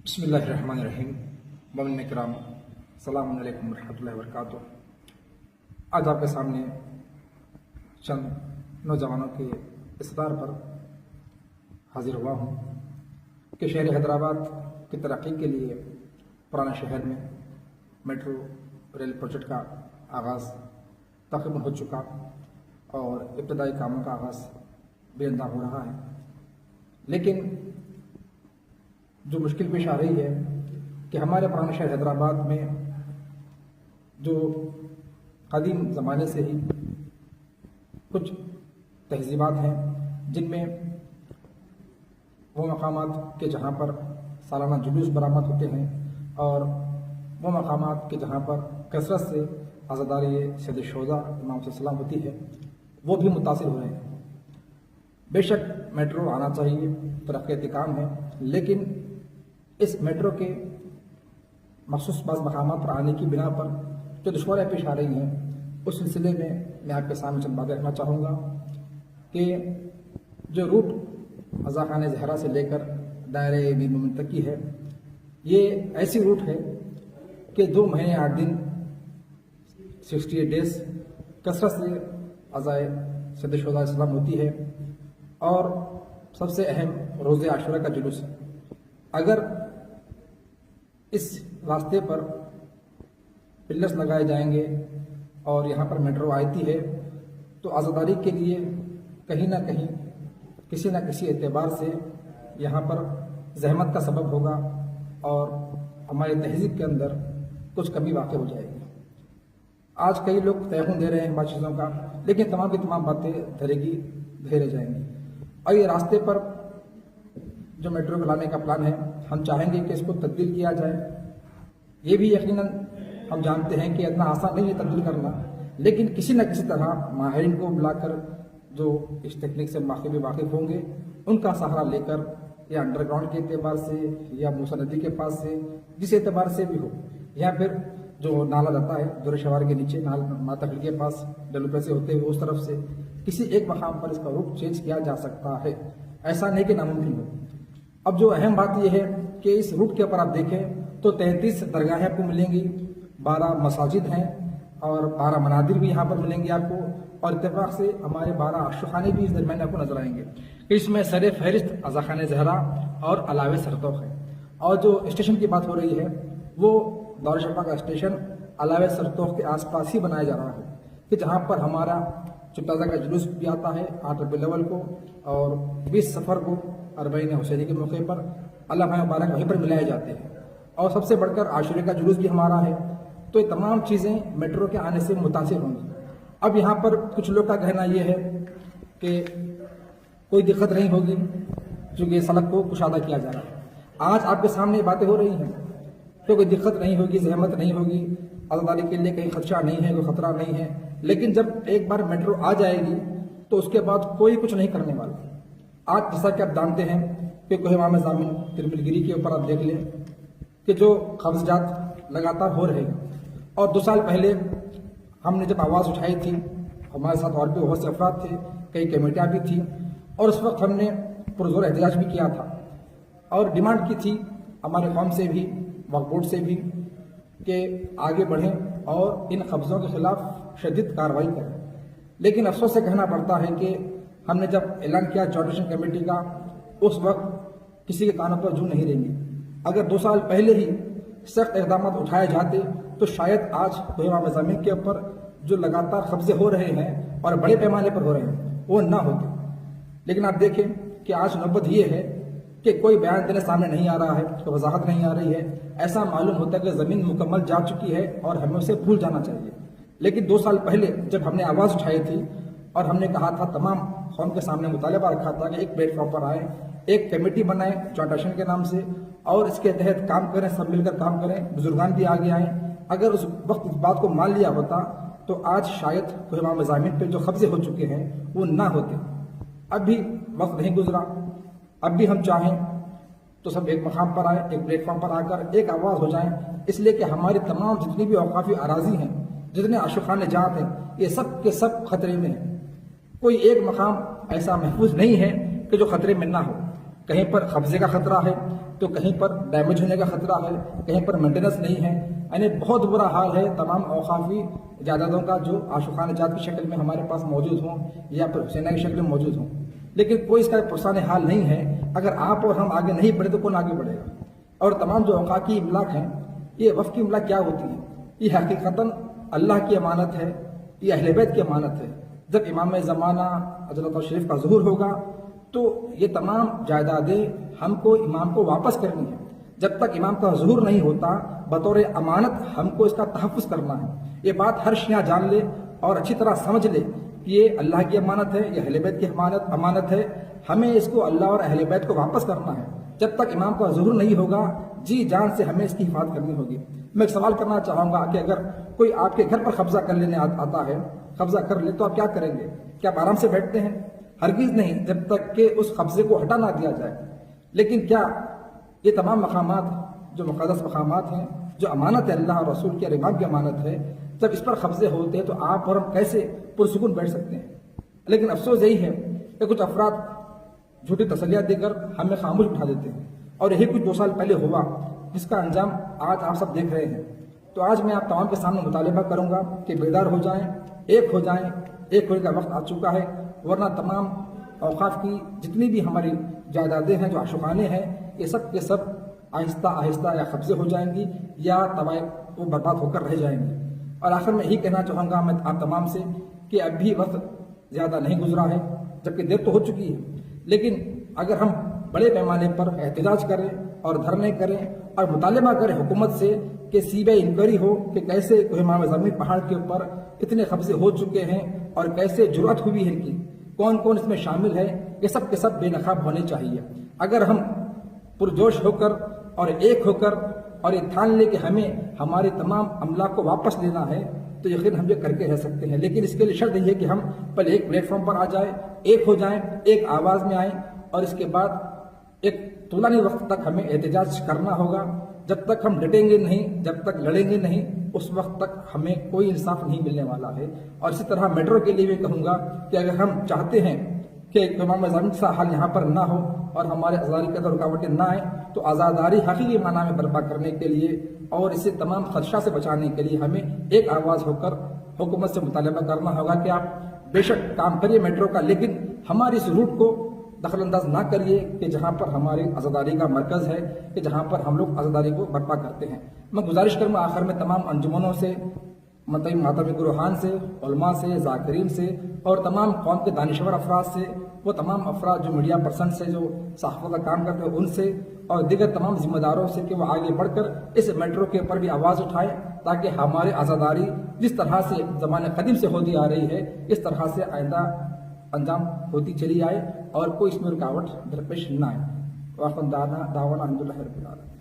بسم اللہ الرحمن الرحیم مومنین کرام، السلام علیکم ورحمۃ اللہ وبرکاتہ۔ آج آپ کے سامنے چند نوجوانوں کے اصرار پر حاضر ہوا ہوں کہ شہر حیدرآباد کی ترقی کے لیے پرانے شہر میں میٹرو ریل پروجیکٹ کا آغاز تقریباً ہو چکا اور ابتدائی کاموں کا آغاز بے انداز ہو رہا ہے، لیکن جو مشکل پیش آ رہی ہے کہ ہمارے پرانے شہر حیدرآباد میں جو قدیم زمانے سے ہی کچھ تہذیبات ہیں جن میں وہ مقامات کے جہاں پر سالانہ جلوس برآمد ہوتے ہیں اور وہ مقامات کے جہاں پر کثرت سے عزاداری سید شہداء امام صلی اللہ علیہ وسلم ہوتی ہے، وہ بھی متاثر ہو رہے ہیں۔ بے شک میٹرو آنا چاہیے، ترقیاتی کام ہے، لیکن اس میٹرو کے مخصوص بعض مقامات پر آنے کی بنا پر جو دشواریاں پیش آ رہی ہیں، اس سلسلے میں آپ کے سامنے چند باتیں رکھنا چاہوں گا کہ جو روٹ عزا خانہ زہرا سے لے کر دائرہ میر مومن تک کی ہے، یہ ایسی روٹ ہے کہ 2 مہینے 8 دن 68 ڈیز کثرت سے عزائے سید شہداء اسلام ہوتی ہے اور سب سے اہم روز عاشورہ کا جلوس ہے۔ اگر اس راستے پر پلرز لگائے جائیں گے اور یہاں پر میٹرو آتی ہے تو عزاداری کے لیے کہیں نہ کہیں کسی نہ کسی اعتبار سے یہاں پر زحمت کا سبب ہوگا اور ہماری تہذیب کے اندر کچھ کمی واقع ہو جائے گی۔ آج کئی لوگ تیقن دے رہے ہیں بعض چیزوں کا، لیکن تمام کی تمام باتیں دھرے جائیں گی اور یہ راستے پر جو میٹرو کو لانے کا پلان ہے، ہم چاہیں گے کہ اس کو تبدیل کیا جائے۔ یہ بھی یقیناً ہم جانتے ہیں کہ اتنا آسان نہیں ہے تبدیل کرنا، لیکن کسی نہ کسی طرح ماہرین کو بلا کر جو اس تکنیک سے واقف ہوں گے، ان کا سہارا لے کر یا انڈر گراؤنڈ کے اعتبار سے یا موسیٰ ندی کے پاس سے جس اعتبار سے بھی ہو، یا پھر جو نالا جاتا ہے دور شوار کے نیچے ماتحل کے پاس ڈلوپے سے ہوتے ہوئے اس طرف سے کسی ایک مقام پر اس کا روٹ چینج کیا جا سکتا ہے، ایسا نہیں کہ ناممکن ہو۔ اب جو اہم بات یہ ہے کہ اس روٹ کے اوپر آپ دیکھیں تو 33 درگاہیں آپ کو ملیں گی، 12 مساجد ہیں اور 12 منادر بھی یہاں پر ملیں گے آپ کو، اور اتفاق سے ہمارے 12 عاشقخانے بھی اس درمیان آپ کو نظر آئیں گے۔ اس میں سر فہرست عزا خانہ زہرا اور علاوہ سرتوخ ہے، اور جو اسٹیشن کی بات ہو رہی ہے وہ دارالشفا کا اسٹیشن علاوہ سرتوخ کے آس پاس ہی بنایا جا رہا ہے کہ جہاں پر ہمارا چپتازہ کا جلوس بھی آتا ہے 8 ربیع الاول کو اور 20 صفر کو اربعین حسینی کے موقع پر اللہ مبارک وہیں پر ملائے جاتے ہیں، اور سب سے بڑھ کر عاشورے کا جلوس بھی ہمارا ہے۔ تو یہ تمام چیزیں میٹرو کے آنے سے متاثر ہوں گی۔ اب یہاں پر کچھ لوگ کا کہنا یہ ہے کہ کوئی دقت نہیں ہوگی چونکہ یہ سڑک کو کشادہ کیا جا رہا ہے۔ آج آپ کے سامنے یہ باتیں ہو رہی ہیں تو کوئی دقت نہیں ہوگی، زحمت نہیں ہوگی، عزاداری کے لیے کہیں خدشہ نہیں ہے، کوئی خطرہ نہیں ہے، لیکن جب ایک بار میٹرو آ جائے گی تو اس کے بعد کوئی کچھ نہیں کرنے والا۔ آج جیسا کہ آپ جانتے ہیں کہ کوہ امام زامن ترمل گری کے اوپر آپ دیکھ لیں کہ جو قبضات لگاتار ہو رہے ہیں، اور 2 سال پہلے ہم نے جب آواز اٹھائی تھی، ہمارے ساتھ اور بھی بہت سے افراد تھے، کئی کمیٹیاں بھی تھیں، اور اس وقت ہم نے پرزور احتجاج بھی کیا تھا اور ڈیمانڈ کی تھی ہمارے قوم سے بھی، وقف بورڈ سے بھی، کہ آگے بڑھیں اور ان قبضوں کے خلاف شدید کارروائی کریں۔ لیکن افسوس سے کہنا پڑتا ہے کہ ہم نے جب اعلان کیا جوائنٹ کمیٹی کا، اس وقت کسی کے کانوں پر جوں نہیں رہیں گے۔ اگر 2 سال پہلے ہی سخت اقدامات اٹھائے جاتے تو شاید آج کوہ امام زمین کے اوپر جو لگاتار قبضے ہو رہے ہیں اور بڑے پیمانے پر ہو رہے ہیں وہ نہ ہوتے۔ لیکن آپ دیکھیں کہ آج نوبت یہ ہے کہ کوئی بیان دینے سامنے نہیں آ رہا ہے، کوئی وضاحت نہیں آ رہی ہے، ایسا معلوم ہوتا ہے کہ زمین مکمل جا چکی ہے اور ہمیں اسے بھول جانا چاہیے۔ لیکن 2 سال پہلے جب ہم نے آواز اٹھائی تھی اور ہم نے کہا تھا، تمام قوم کے سامنے مطالبہ رکھا تھا کہ ایک پلیٹ فارم پر آئیں، ایک کمیٹی بنائیں جوائنٹ ایکشن کے نام سے اور اس کے تحت کام کریں، سب مل کر کام کریں، بزرگان بھی آگے آئیں۔ اگر اس وقت اس بات کو مان لیا ہوتا تو آج شاید کوہ امام زامین پہ جو قبضے ہو چکے ہیں وہ نہ ہوتے۔ اب بھی وقت نہیں گزرا، اب بھی ہم چاہیں تو سب ایک مقام پر آئیں، ایک پلیٹ فارم پر آ کر ایک آواز ہو جائیں، اس لیے کہ ہماری تمام جتنی بھی اوقافی اراضی ہیں، جتنے عاشقانہ جات ہیں، یہ سب کے سب خطرے میں ہیں۔ کوئی ایک مقام ایسا محفوظ نہیں ہے کہ جو خطرے میں نہ ہو۔ کہیں پر قبضے کا خطرہ ہے تو کہیں پر ڈیمیج ہونے کا خطرہ ہے، کہیں پر مینٹیننس نہیں ہے، یعنی بہت برا حال ہے تمام اوقافی جائیدادوں کا جو عاشقانہ جات کی شکل میں ہمارے پاس موجود ہوں یا پھر حسینہ کی شکل میں موجود ہوں، لیکن کوئی اس کا پرسان حال نہیں ہے۔ اگر آپ اور ہم آگے نہیں بڑھے تو کون آگے بڑھے گا؟ اور تمام جو اوقاف کی املاک ہیں، یہ وقف کی املاک کیا ہوتی ہے؟ یہ حقیقتاً اللہ کی امانت ہے، یہ اہل بیت کی امانت ہے۔ جب امام زمانہ حضرت شریف کا ظہور ہوگا تو یہ تمام جائیدادیں ہم کو امام کو واپس کرنی ہے۔ جب تک امام کا ظہور نہیں ہوتا بطور امانت ہم کو اس کا تحفظ کرنا ہے۔ یہ بات ہر شیعہ جان لے اور اچھی طرح سمجھ لے کہ یہ اللہ کی امانت ہے، یہ اہل بیت کی امانت ہے، ہمیں اس کو اللہ اور اہل بیت کو واپس کرنا ہے۔ جب تک امام کا ظہور نہیں ہوگا جی جان سے ہمیں اس کی حفاظت کرنی ہوگی۔ میں ایک سوال کرنا چاہوں گا کہ اگر کوئی آپ کے گھر پر قبضہ کر لینے آتا ہے، قبضہ کر لے تو آپ کیا کریں گے؟ کیا آپ آرام سے بیٹھتے ہیں؟ ہرگز نہیں، جب تک کہ اس قبضے کو ہٹا نہ دیا جائے۔ لیکن کیا یہ تمام مقامات جو مقدس مقامات ہیں، جو امانت ہے اللہ اور رسول کی اور امام کی امانت ہے، جب اس پر قبضے ہوتے ہیں تو آپ اور ہم کیسے پرسکون بیٹھ سکتے ہیں؟ لیکن افسوس یہی ہے کہ کچھ افراد جھوٹی تسلیاں دے کر ہمیں خاموش اٹھا دیتے ہیں، اور یہی کچھ 2 سال پہلے ہوا جس کا انجام آج آپ سب دیکھ رہے ہیں۔ تو آج میں آپ تمام کے سامنے مطالبہ کروں گا کہ بیدار ہو جائیں، ایک ہو جائیں، ایک ہونے کا وقت آ چکا ہے، ورنہ تمام اوقاف کی جتنی بھی ہماری جائیدادیں ہیں جو عاشقانے ہیں، یہ سب کے سب آہستہ آہستہ یا قبضے ہو جائیں گی یا طوائف وہ برباد ہو کر رہ جائیں گی۔ اور آخر میں یہی کہنا چاہوں گا میں آپ تمام سے کہ اب بھی وقت زیادہ نہیں گزرا ہے، جبکہ دیر تو ہو چکی ہے، لیکن اگر ہم بڑے پیمانے پر احتجاج کریں اور دھرنے کریں اور مطالبہ کریں حکومت سے کہ CBI انکوائری ہو کہ کیسے امام زمین پہاڑ کے اوپر اتنے قبضے ہو چکے ہیں اور کیسے جرأت ہوئی ہے ان کی، کون کون اس میں شامل ہے، یہ سب کے سب بے نقاب ہونے چاہیے۔ اگر ہم پرجوش ہو کر اور ایک ہو کر اور یہ ٹھان لے کہ ہمیں ہمارے تمام املاک کو واپس لینا ہے تو یقین ہم یہ کر کے رہ سکتے ہیں، لیکن اس کے لیے شرط یہ ہے کہ ہم پہلے ایک پلیٹ فارم پر آ جائیں، ایک ہو جائیں، ایک آواز میں آئیں، اور اس کے بعد ایک طولانی وقت تک ہمیں احتجاج کرنا ہوگا۔ جب تک ہم ڈٹیں گے نہیں، جب تک لڑیں گے نہیں، اس وقت تک ہمیں کوئی انصاف نہیں ملنے والا ہے۔ اور اسی طرح میٹرو کے لیے بھی کہوں گا کہ اگر ہم چاہتے ہیں کہ امام زمین کا حال یہاں پر نہ ہو اور ہمارے آزادی کے اندر رکاوٹیں نہ آئیں تو آزاداری حقیقی معنی میں برپا کرنے کے لیے اور اسے تمام خدشہ سے بچانے کے لیے ہمیں ایک آواز ہو کر حکومت سے مطالبہ کرنا ہوگا کہ آپ بے شک کام کریے میٹرو کا، لیکن ہماری اس روٹ کو دخل انداز نہ کریے کہ جہاں پر ہماری آزاداری کا مرکز ہے، کہ جہاں پر ہم لوگ آزاداری کو برپا کرتے ہیں۔ میں گزارش کروں گا آخر میں تمام انجمنوں سے، ماتمی گروہان سے، علماء سے، ذاکرین سے اور تمام قوم کے دانشور افراد سے، وہ تمام افراد جو میڈیا پرسن سے، جو صحافت کا کام کرتے ہیں ان سے اور دیگر تمام ذمہ داروں سے کہ وہ آگے بڑھ کر اس میٹرو کے اوپر بھی آواز اٹھائیں تاکہ ہمارے آزاداری جس طرح سے زمانے قدیم سے ہوتی آ رہی ہے اس طرح سے آئندہ انجام ہوتی چلی آئے اور کوئی اس میں رکاوٹ درپیش نہ آئے۔ وآخر دعوانا الحمدللہ رب العالمین۔